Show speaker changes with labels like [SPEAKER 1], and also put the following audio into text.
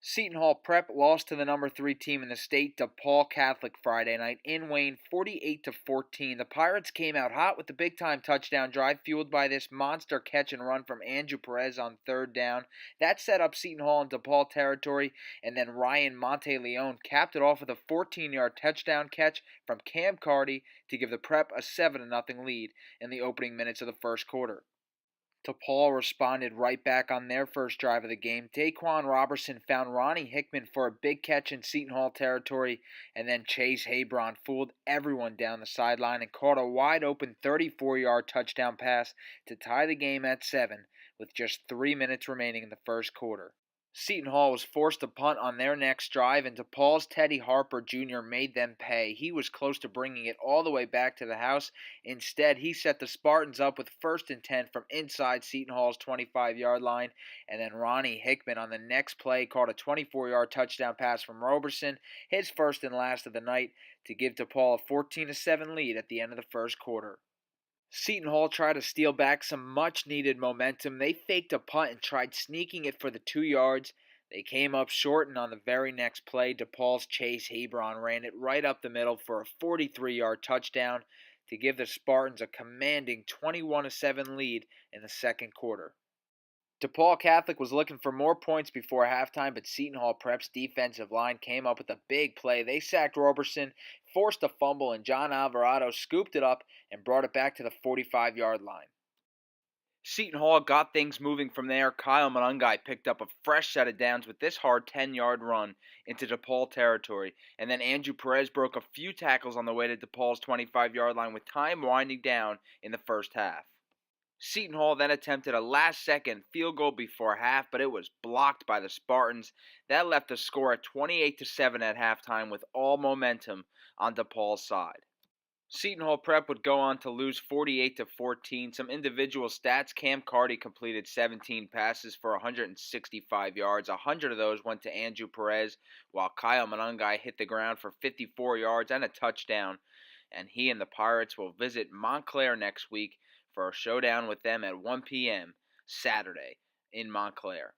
[SPEAKER 1] Seton Hall Prep lost to the number 3 team in the state, DePaul Catholic, Friday night in Wayne, 48-14. The Pirates came out hot with the big-time touchdown drive fueled by this monster catch and run from Andrew Perez on third down. That set up Seton Hall in DePaul territory, and then Ryan Monteleone capped it off with a 14-yard touchdown catch from Cam Carty to give the Prep a 7-0 lead in the opening minutes of the first quarter. DePaul responded right back on their first drive of the game. Daquan Robertson found Ronnie Hickman for a big catch in Seton Hall territory, and then Chase Hebron fooled everyone down the sideline and caught a wide-open 34-yard touchdown pass to tie the game at 7 with just 3 minutes remaining in the first quarter. Seton Hall was forced to punt on their next drive, and DePaul's Teddy Harper Jr. made them pay. He was close to bringing it all the way back to the house. Instead, he set the Spartans up with 1st and 10 from inside Seton Hall's 25-yard line, and then Ronnie Hickman on the next play caught a 24-yard touchdown pass from Roberson, his first and last of the night, to give DePaul a 14-7 lead at the end of the first quarter. Seton Hall tried to steal back some much-needed momentum. They faked a punt and tried sneaking it for the 2 yards. They came up short, and on the very next play, DePaul's Chase Hebron ran it right up the middle for a 43-yard touchdown to give the Spartans a commanding 21-7 lead in the second quarter. DePaul Catholic was looking for more points before halftime, but Seton Hall Prep's defensive line came up with a big play. They sacked Roberson, forced a fumble, and John Alvarado scooped it up and brought it back to the 45-yard line. Seton Hall got things moving from there. Kyle Monungai picked up a fresh set of downs with this hard 10-yard run into DePaul territory, and then Andrew Perez broke a few tackles on the way to DePaul's 25-yard line with time winding down in the first half. Seton Hall then attempted a last-second field goal before half, but it was blocked by the Spartans. That left the score at 28-7 at halftime with all momentum on DePaul's side. Seton Hall Prep would go on to lose 48-14. Some individual stats: Cam Carty completed 17 passes for 165 yards. 100 of those went to Andrew Perez, while Kyle Monungai hit the ground for 54 yards and a touchdown. And he and the Pirates will visit Montclair next week for a showdown with them at 1 p.m. Saturday in Montclair.